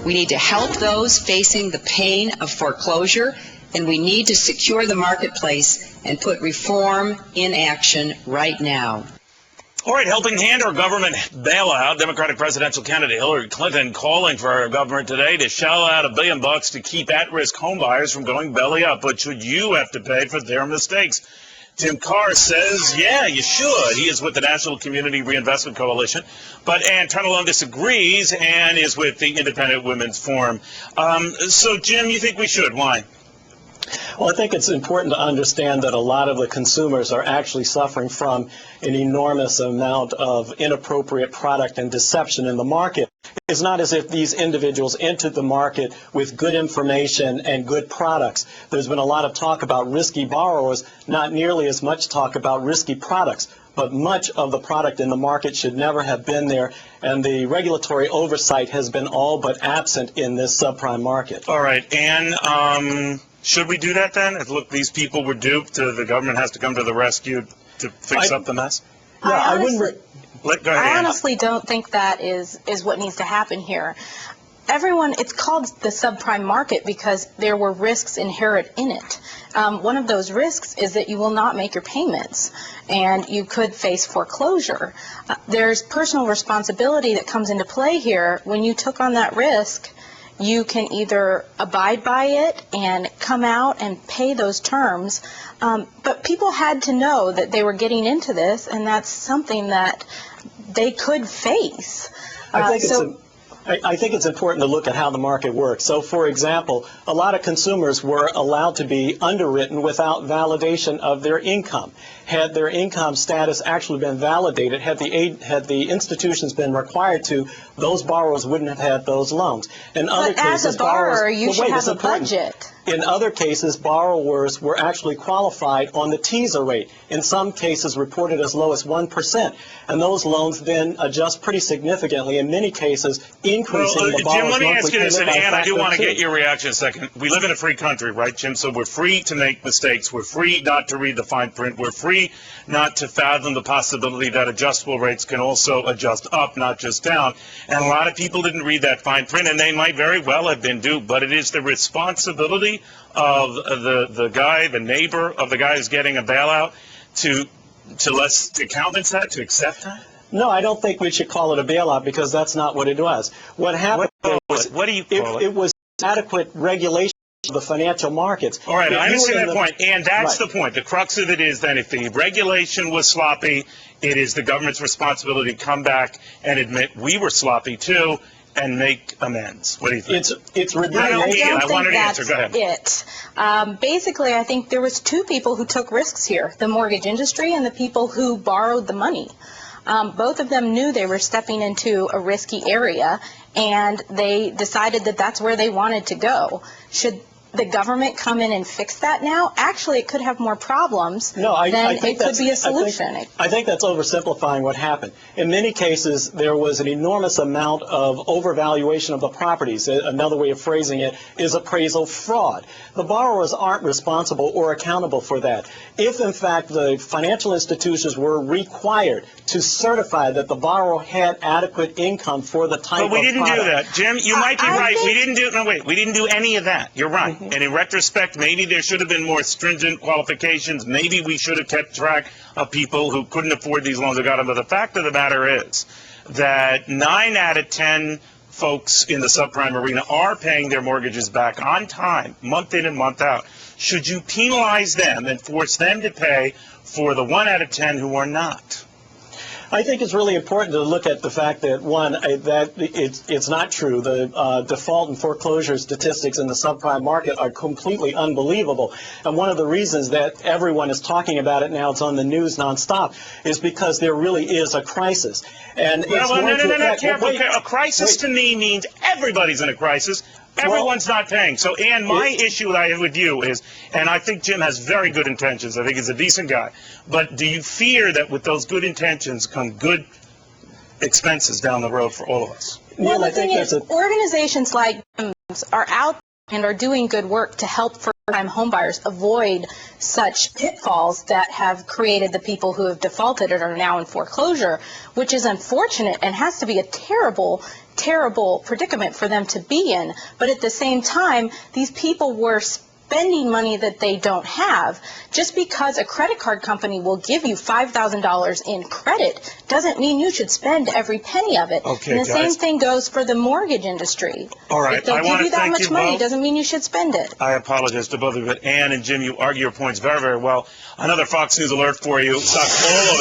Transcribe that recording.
We need to help those facing the pain of foreclosure, and we need to secure the marketplace and put reform in action right now. All right, helping hand our government bailout. Democratic presidential candidate Hillary Clinton calling for our government today to shell out $1 billion to keep at-risk homebuyers from going belly up. But should you have to pay for their mistakes? Tim Carr says, yeah, you should. He is with the National Community Reinvestment Coalition. But Ann Trenolone disagrees and is with the Independent Women's Forum. So, Jim, you think we should? Why? Well, I think it's important to understand that a lot of the consumers are actually suffering from an enormous amount of inappropriate product and deception in the market. It's not as if these individuals entered the market with good information and good products. There's been a lot of talk about risky borrowers, not nearly as much talk about risky products. But much of the product in the market should never have been there, and the regulatory oversight has been all but absent in this subprime market. All right, Ann, should we do that then? If, look, these people were duped, the government has to come to the rescue to fix up the mess? Yeah, I honestly don't think that is what needs to happen here. It's called the subprime market because there were risks inherent in it. One of those risks is that you will not make your payments and you could face foreclosure. There's personal responsibility that comes into play here. When you took on that risk, you can either abide by it and come out and pay those terms, but people had to know that they were getting into this, and that's something that they could face. I think it's important to look at how the market works. So, for example, a lot of consumers were allowed to be underwritten without validation of their income. Had their income status actually been validated, had the institutions been required to, those borrowers wouldn't have had those loans. In other cases, as a borrower, you should have a budget. In other cases, borrowers were actually qualified on the teaser rate, in some cases reported as low as 1%. And those loans then adjust pretty significantly, in many cases increasing the borrower's monthly payment. Jim, let me ask you this, and Ann, I do want to get your reaction in a second. We live in a free country, right, Jim? So we're free to make mistakes. We're free not to read the fine print. We're free not to fathom the possibility that adjustable rates can also adjust up, not just down. And a lot of people didn't read that fine print, and they might very well have been duped. But it is the responsibility of the neighbor of the guy who's getting a bailout to countenance that, to accept that? No, I don't think we should call it a bailout because that's not what it was. What happened what do you call it? It was adequate regulation of the financial markets. All right, I understand that point, and that's the point. The crux of it is that if the regulation was sloppy, it is the government's responsibility to come back and admit we were sloppy too and make amends. What do you think? It's ridiculous. I want an answer. Go ahead. Basically, I think there was two people who took risks here, the mortgage industry and the people who borrowed the money. Both of them knew they were stepping into a risky area, and they decided that that's where they wanted to go. Should the government come in and fix that now? Actually, it could have more problems than it could be a solution. I think that's oversimplifying what happened. In many cases, there was an enormous amount of overvaluation of the properties. Another way of phrasing it is appraisal fraud. The borrowers aren't responsible or accountable for that. If, in fact, the financial institutions were required to certify that the borrower had adequate income for the type of product. But we didn't do that. Jim, you might be right. We didn't do any of that. You're right. And in retrospect, maybe there should have been more stringent qualifications. Maybe we should have kept track of people who couldn't afford these loans that got them. But the fact of the matter is that 9 out of 10 folks in the subprime arena are paying their mortgages back on time, month in and month out. Should you penalize them and force them to pay for the 1 out of 10 who are not? I think it's really important to look at the fact that, one, that it's not true. The default and foreclosure statistics in the subprime market are completely unbelievable. And one of the reasons that everyone is talking about it now, it's on the news nonstop, is because there really is a crisis. And a crisis to me means everybody's in a crisis. Everyone's not paying. So, Ann, my issue that I have with you is, and I think Jim has very good intentions. I think he's a decent guy. But do you fear that with those good intentions come good expenses down the road for all of us? Well, the thing is, organizations like Jim's are out and are doing good work to help first-time homebuyers avoid such pitfalls that have created the people who have defaulted and are now in foreclosure, which is unfortunate and has to be a terrible terrible predicament for them to be in. But at the same time, these people were spending money that they don't have. Just because a credit card company will give you $5,000 in credit doesn't mean you should spend every penny of it. Okay, and the same guys. thing goes for the mortgage industry. All right, If they'll I give wanna you that thank much you money both. doesn't mean you should spend it. I apologize to both of you, but Ann and Jim, you argue your points very, very well. Another Fox News alert for you. Stop all over